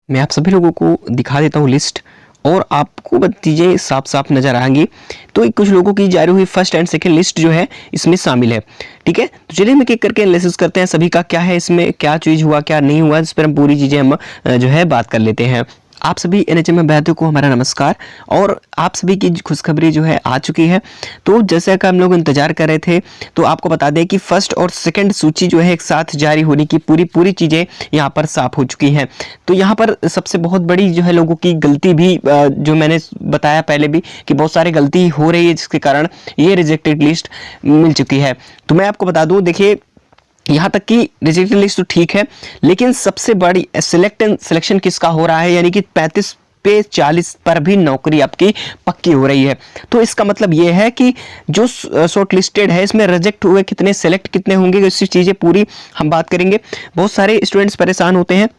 मैं आप सभी लोगों को दिखा देता हूँ लिस्ट और आपको चीज़ें साफ साफ नज़र आएंगी। तो कुछ लोगों की जारी हुई फर्स्ट एंड सेकंड लिस्ट जो है इसमें शामिल है। ठीक है, तो चलिए हम एक एक करके एनालिसिस करते हैं सभी का क्या है, इसमें क्या चीज़ हुआ क्या नहीं हुआ, इस पर हम पूरी चीज़ें हम जो है बात कर लेते हैं। आप सभी एनएचएम अभ्यर्थियों को हमारा नमस्कार और आप सभी की खुशखबरी जो है आ चुकी है। तो जैसा कि हम लोग इंतजार कर रहे थे, तो आपको बता दें कि फर्स्ट और सेकंड सूची जो है एक साथ जारी होने की पूरी चीज़ें यहाँ पर साफ हो चुकी हैं। तो यहाँ पर सबसे बहुत बड़ी जो है लोगों की गलती भी जो मैंने बताया पहले भी कि बहुत सारी गलती हो रही है जिसके कारण ये रिजेक्टेड लिस्ट मिल चुकी है। तो मैं आपको बता दूँ, देखिए यहाँ तक कि रिजेक्टेड लिस्ट तो ठीक है, लेकिन सबसे बड़ी सिलेक्शन किसका हो रहा है, यानी कि 35 पे 40 पर भी नौकरी आपकी पक्की हो रही है। तो इसका मतलब ये है कि जो शॉर्ट लिस्टेड है इसमें रिजेक्ट हुए कितने, सेलेक्ट कितने होंगे, इसकी चीज़ें पूरी हम बात करेंगे। बहुत सारे स्टूडेंट्स परेशान होते हैं,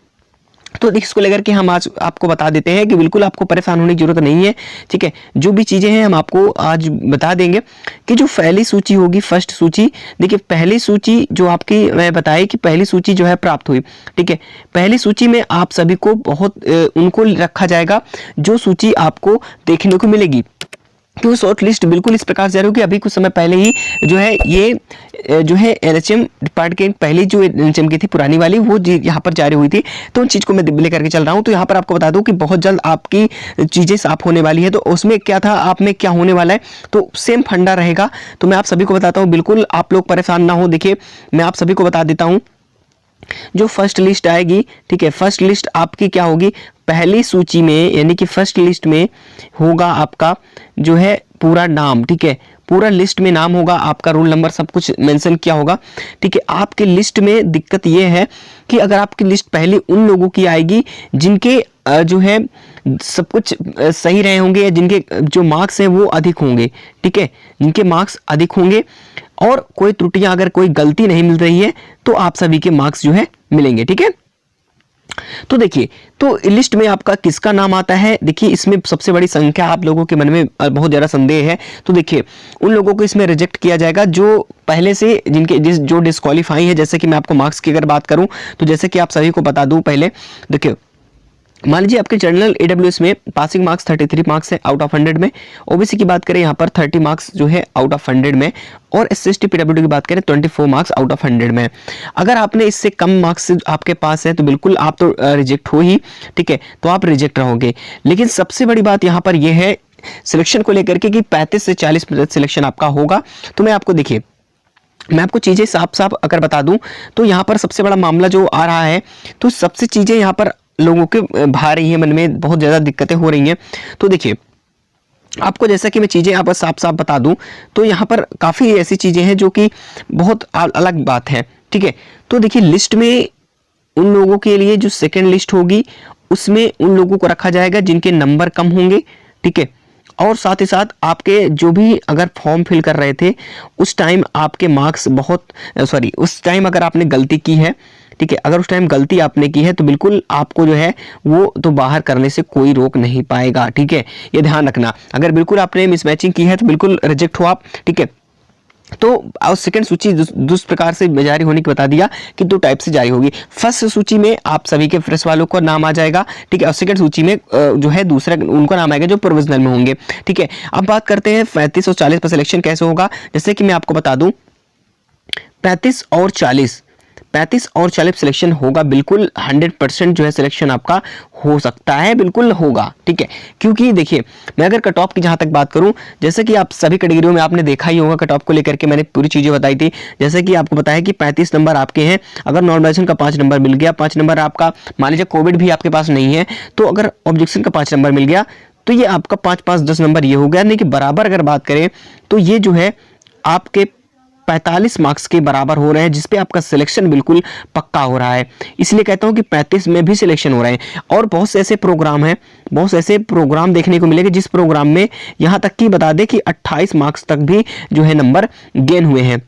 तो इसको लेकर के हम आज आपको बता देते हैं कि बिल्कुल आपको परेशान होने की जरूरत नहीं है। ठीक है, जो भी चीज़ें हैं हम आपको आज बता देंगे कि जो पहली सूची होगी, फर्स्ट सूची, देखिए पहली सूची जो आपकी मैं बताई कि पहली सूची जो है प्राप्त हुई। ठीक है, पहली सूची में आप सभी को बहुत उनको रखा जाएगा जो सूची आपको देखने को मिलेगी। क्यों शॉर्ट लिस्ट बिल्कुल इस प्रकार से जारी होगी। अभी कुछ समय पहले ही जो है ये जो है एनएचएम डिपार्टमेंट के पहली जो एनएचएम की थी पुरानी वाली, वो यहाँ पर जारी हुई थी। तो उन चीज़ को मैं लेकर के चल रहा हूँ। तो यहाँ पर आपको बता दूँ कि बहुत जल्द आपकी चीज़ें साफ होने वाली है। तो उसमें क्या था, आप में क्या होने वाला है, तो सेम फंडा रहेगा। तो मैं आप सभी को बताता हूँ, बिल्कुल आप लोग परेशान ना हो। देखिए मैं आप सभी को बता देता हूँ जो फर्स्ट लिस्ट आएगी। ठीक है, फर्स्ट लिस्ट आपकी क्या होगी, पहली सूची में यानी कि फर्स्ट लिस्ट में होगा आपका जो है पूरा नाम। ठीक है, पूरा लिस्ट में नाम होगा, आपका रोल नंबर सब कुछ मेंशन किया होगा। ठीक है, आपकी लिस्ट में दिक्कत ये है कि अगर आपकी लिस्ट पहले उन लोगों की आएगी जिनके जो है सब कुछ सही रहे होंगे, या जिनके जो मार्क्स हैं वो अधिक होंगे। ठीक है, जिनके मार्क्स अधिक होंगे और कोई त्रुटियां, अगर कोई गलती नहीं मिल रही है तो आप सभी के मार्क्स जो है मिलेंगे। ठीक है, तो देखिए, तो लिस्ट में आपका किसका नाम आता है, देखिए इसमें सबसे बड़ी संख्या आप लोगों के मन में बहुत ज़्यादा संदेह है। तो देखिए उन लोगों को इसमें रिजेक्ट किया जाएगा जो पहले से जो डिस्क्वालीफाई है। जैसे कि मैं आपको मार्क्स की अगर बात करूं, तो जैसे कि आप सभी को बता दूं पहले, देखिए मान लीजिए आपके जनरल एडब्ल्यूएस में पासिंग मार्क्स 33 मार्क्स है आउट ऑफ 100 में। ओबीसी की बात करें यहाँ पर 30 मार्क्स जो है आउट ऑफ 100 में, और एससी पीडब्ल्यूडी की बात करें 24 मार्क्स आउट ऑफ 100 में। अगर आपने इससे कम मार्क्स आपके पास है तो बिल्कुल आप तो रिजेक्ट हो ही। ठीक है, तो आप रिजेक्ट रहोगे। लेकिन सबसे बड़ी बात यहाँ पर यह है सिलेक्शन को लेकर के कि 35 से 40% सिलेक्शन आपका होगा। तो मैं आपको देखिए, मैं आपको चीज़ें साफ साफ अगर बता दूं तो यहाँ पर सबसे बड़ा मामला जो आ रहा है, तो सबसे चीज़ें यहाँ पर लोगों के भा रही हैं, मन में बहुत ज़्यादा दिक्कतें हो रही हैं। तो देखिए आपको जैसा कि मैं चीज़ें यहाँ पर साफ साफ बता दूं, तो यहाँ पर काफ़ी ऐसी चीज़ें हैं जो कि बहुत अलग बात है। ठीक है, तो देखिए लिस्ट में उन लोगों के लिए जो सेकेंड लिस्ट होगी उसमें उन लोगों को रखा जाएगा जिनके नंबर कम होंगे। ठीक है, और साथ ही साथ आपके जो भी अगर फॉर्म फिल कर रहे थे उस टाइम आपके मार्क्स उस टाइम अगर आपने गलती की है। ठीक है, अगर उस टाइम गलती आपने की है तो बिल्कुल आपको जो है वो तो बाहर करने से कोई रोक नहीं पाएगा। ठीक है, ये ध्यान रखना। अगर बिल्कुल आपने मिसमैचिंग की है तो बिल्कुल रिजेक्ट हो आप। ठीक है, तो सेकंड सूची दूसरे प्रकार से जारी होने की बता दिया कि 2 टाइप से जारी होगी। फर्स्ट सूची में आप सभी के फ्रेश वालों का नाम आ जाएगा। ठीक है, और सेकंड सूची में जो है दूसरा उनका नाम आएगा जो प्रोविजनल में होंगे। ठीक है, अब बात करते हैं 35 और 40 पर सिलेक्शन कैसे होगा। जैसे कि मैं आपको बता दूं 35 और 40 सिलेक्शन होगा, बिल्कुल 100% जो है सिलेक्शन आपका हो सकता है, बिल्कुल होगा। ठीक है, क्योंकि देखिए मैं अगर कट ऑफ की जहां तक बात करूं, जैसे कि आप सभी कैटेगरियों में आपने देखा ही होगा कट ऑफ को लेकर के मैंने पूरी चीजें बताई थी। जैसे कि आपको बताया कि 35 नंबर आपके हैं, अगर नॉर्मलाइजेशन का 5 नंबर मिल गया, 5 नंबर आपका मान लीजिए कोविड भी आपके पास नहीं है, तो अगर ऑब्जेक्शन का 5 नंबर मिल गया तो ये आपका 5-5-10 नंबर ये हो गया। नहीं कि बराबर अगर बात करें तो ये जो है आपके 45 मार्क्स के बराबर हो रहे हैं, जिसपे आपका सिलेक्शन बिल्कुल पक्का हो रहा है। इसलिए कहता हूं कि 35 में भी सिलेक्शन हो रहे हैं। और बहुत से ऐसे प्रोग्राम हैं, बहुत से ऐसे प्रोग्राम देखने को मिलेंगे जिस प्रोग्राम में यहां तक कि बता दें कि 28 मार्क्स तक भी जो है नंबर गेन हुए हैं।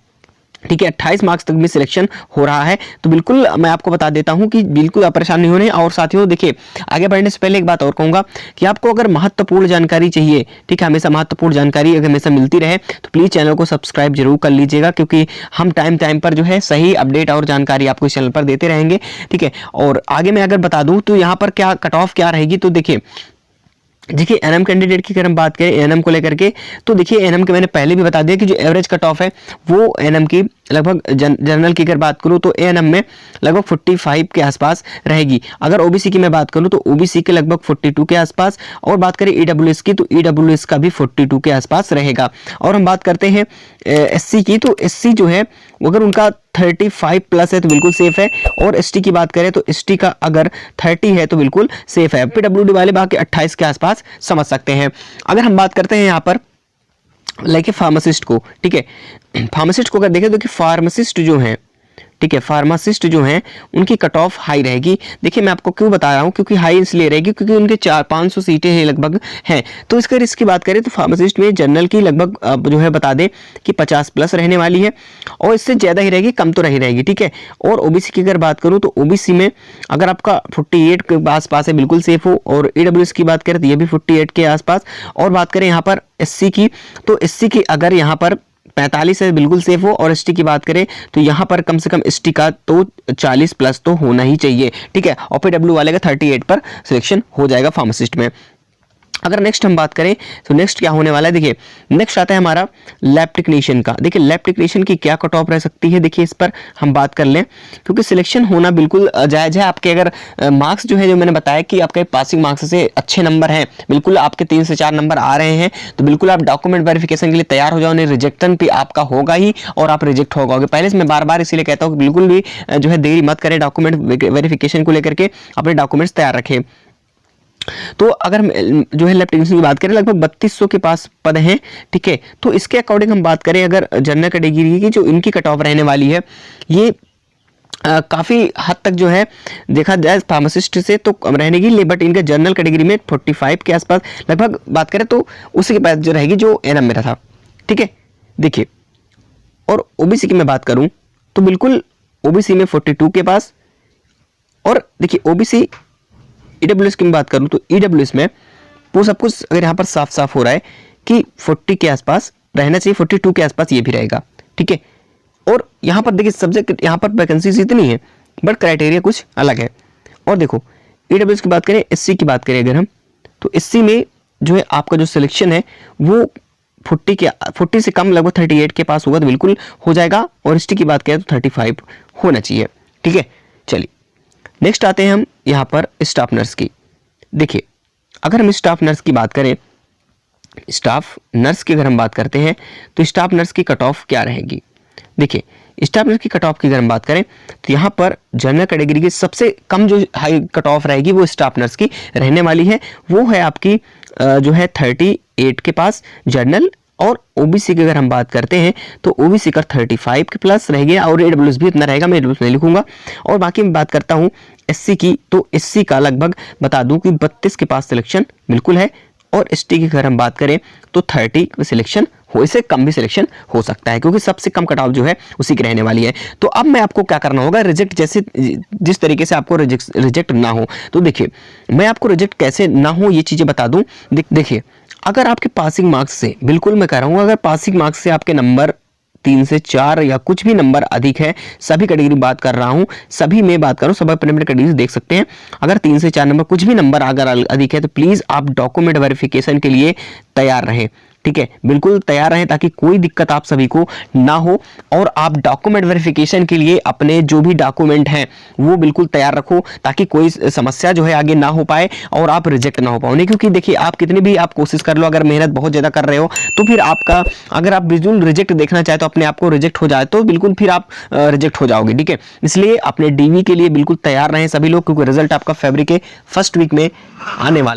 ठीक है, 28 मार्क्स तक भी सिलेक्शन हो रहा है। तो बिल्कुल मैं आपको बता देता हूं कि बिल्कुल आप परेशान नहीं होने। और साथियों देखिए, आगे बढ़ने से पहले एक बात और कहूंगा कि आपको अगर महत्वपूर्ण जानकारी चाहिए, ठीक है, हमेशा महत्वपूर्ण जानकारी अगर हमेशा मिलती रहे तो प्लीज़ चैनल को सब्सक्राइब जरूर कर लीजिएगा, क्योंकि हम टाइम टाइम पर जो है सही अपडेट और जानकारी आपको इस चैनल पर देते रहेंगे। ठीक है, और आगे मैं अगर बता दूं तो यहाँ पर क्या कट ऑफ क्या रहेगी, तो देखिए एनएम कैंडिडेट की अगर हम बात करें एएनएम को लेकर के, तो देखिए एएनएम के मैंने पहले भी बता दिया कि जो एवरेज कट ऑफ है वो एएनएम की लगभग जनरल की अगर बात करूं तो एएनएम में लगभग 45 के आसपास रहेगी। अगर ओबीसी की मैं बात करूं तो ओबीसी के लगभग 42 के आसपास, और बात करें ईडब्ल्यूएस की तो ईडब्ल्यूएस का भी 42 के आसपास रहेगा। और हम बात करते हैं एससी की, तो एससी जो है अगर उनका 35 प्लस है तो बिल्कुल सेफ है। और एसटी की बात करें तो एसटी का अगर 30 है तो बिल्कुल सेफ है। पीडब्ल्यूडी वाले बाकी 28 के आसपास समझ सकते हैं। अगर हम बात करते हैं यहाँ पर लाइक फार्मासिस्ट को, ठीक है, फार्मासिस्ट को अगर देखें तो कि फार्मासिस्ट जो है, ठीक है, फार्मासिस्ट जो हैं उनकी कट ऑफ हाई रहेगी। देखिए मैं आपको क्यों बता रहा हूं, क्योंकि हाई इसलिए रहेगी क्योंकि उनके 400-500 सीटें हैं लगभग हैं। तो इसका रिस्क की बात करें तो फार्मासिस्ट में जनरल की लगभग जो है बता दें कि 50 प्लस रहने वाली है, और इससे ज़्यादा ही रहेगी, कम तो नहीं रहेगी। ठीक है, और ओबीसी की अगर बात करूँ तो ओबीसी में अगर आपका 48 के आसपास है बिल्कुल सेफ हो, और ईडब्ल्यूएस की बात करें तो ये भी 48 के आसपास। और बात करें यहाँ पर एससी की, तो एससी की अगर यहाँ पर 45 है बिल्कुल सेफ हो, और एसटी की बात करें तो यहाँ पर कम से कम एसटी का तो 40 प्लस तो होना ही चाहिए। ठीक है, और पीडब्ल्यू वाले का 38 पर सिलेक्शन हो जाएगा फार्मासिस्ट में। अगर नेक्स्ट हम बात करें तो नेक्स्ट क्या होने वाला है, देखिए नेक्स्ट आता है हमारा लैब टेक्नीशियन का। देखिए लैब टेक्नीशियन की क्या कट ऑफ रह सकती है, देखिए इस पर हम बात कर लें, क्योंकि सिलेक्शन होना बिल्कुल जायज़ है। आपके अगर मार्क्स जो है, जो मैंने बताया कि आपके पासिंग मार्क्स से अच्छे नंबर हैं, बिल्कुल आपके 3 से 4 नंबर आ रहे हैं, तो बिल्कुल आप डॉक्यूमेंट वेरिफिकेशन के लिए तैयार हो जाओ। नहीं रिजेक्शन भी आपका होगा ही, और आप रिजेक्ट हो जाओगे। पहले से मैं बार बार इसीलिए कहता हूँ कि बिल्कुल भी जो है देरी मत करें डॉक्यूमेंट वेरिफिकेशन को लेकर के, अपने डॉक्यूमेंट्स तैयार रखें। तो अगर जो है लैब टेक्नीशियन की बात करें लगभग 3200 के पास पद हैं। ठीक है, तो इसके अकॉर्डिंग हम बात करें अगर जनरल कैटेगरी की जो इनकी कट ऑफ रहने वाली है, ये काफ़ी हद तक जो है देखा जाए फार्मासिस्ट से तो कम रहने की, बट इनके जनरल कैटेगरी में 45 के आसपास लगभग बात करें तो उसी के पास जो रहेगी जो एनएम मेरा था। ठीक है, देखिए, और ओबीसी की मैं बात करूं तो बिल्कुल ओबीसी में 42 के पास, और देखिए ओबीसी ईडब्ल्यूएस की मैं बात करूं तो ईडब्ल्यूएस में वो सब कुछ अगर यहाँ पर साफ साफ हो रहा है कि 40 के आसपास रहना चाहिए, 42 के आसपास ये भी रहेगा। ठीक है, और यहाँ पर देखिए सब्जेक्ट यहाँ पर वैकेंसीज इतनी है, बट क्राइटेरिया कुछ अलग है। और देखो ईडब्ल्यूएस की बात करें, एससी की बात करें अगर हम, तो एससी में जो है आपका जो सिलेक्शन है वो 40 से कम लगभग 38 के पास होगा तो बिल्कुल हो जाएगा, और एसटी की बात करें तो 35 होना चाहिए। ठीक है, चलिए नेक्स्ट आते हैं हम यहाँ पर स्टाफ नर्स की। देखिए अगर हम स्टाफ नर्स की बात करें, स्टाफ नर्स की अगर हम बात करते हैं तो स्टाफ नर्स की कट ऑफ क्या रहेगी। देखिए स्टाफ नर्स की कट ऑफ की अगर हम बात करें तो यहाँ पर जनरल कैटेगरी की सबसे कम जो हाई कट ऑफ रहेगी वो स्टाफ नर्स की रहने वाली है, वो है आपकी जो है 38 के पास जनरल। और ओबीसी की अगर हम बात करते हैं तो ओबीसी का 35 के प्लस रहेगी, और ईडब्ल्यूएस भी इतना रहेगा, मैं ईडब्ल्यूएस नहीं लिखूंगा। और बाकी मैं बात करता हूं एससी की, तो एससी का लगभग बता दूं कि 32 के पास सिलेक्शन बिल्कुल है, और एसटी की अगर हम बात करें तो 30 में सिलेक्शन हो, इससे कम भी सिलेक्शन हो सकता है, क्योंकि सबसे कम कट ऑफ जो है उसी की रहने वाली है। तो अब मैं आपको क्या करना होगा, रिजेक्ट जैसे जिस तरीके से आपको रिजेक्ट ना हो, तो देखिए मैं आपको रिजेक्ट कैसे ना हो ये चीज़ें बता दूं। देखिए अगर आपके पासिंग मार्क्स से, बिल्कुल मैं कह रहा हूँ, अगर पासिंग मार्क्स से आपके नंबर 3 से 4 या कुछ भी नंबर अधिक है, सभी कैटेगरी बात कर रहा हूँ, सभी में बात करूँ, सब अपने अपने कैटेगरी देख सकते हैं। अगर 3 से 4 नंबर कुछ भी नंबर अगर अधिक है तो प्लीज़ आप डॉक्यूमेंट वेरिफिकेशन के लिए तैयार रहें। ठीक है, बिल्कुल तैयार रहें ताकि कोई दिक्कत आप सभी को ना हो, और आप डॉक्यूमेंट वेरिफिकेशन के लिए अपने जो भी डॉक्यूमेंट हैं वो बिल्कुल तैयार रखो, ताकि कोई समस्या जो है आगे ना हो पाए और आप रिजेक्ट ना हो पाओ। क्योंकि देखिए आप कितनी भी आप कोशिश कर लो, अगर मेहनत बहुत ज़्यादा कर रहे हो तो फिर आपका, अगर आप बिल्कुल रिजेक्ट देखना चाहे तो अपने आप को रिजेक्ट हो जाए तो बिल्कुल फिर आप रिजेक्ट हो जाओगे। ठीक है, इसलिए अपने डीवी के लिए बिल्कुल तैयार रहें सभी लोग, क्योंकि रिजल्ट आपका फरवरी के फर्स्ट वीक में आने वाला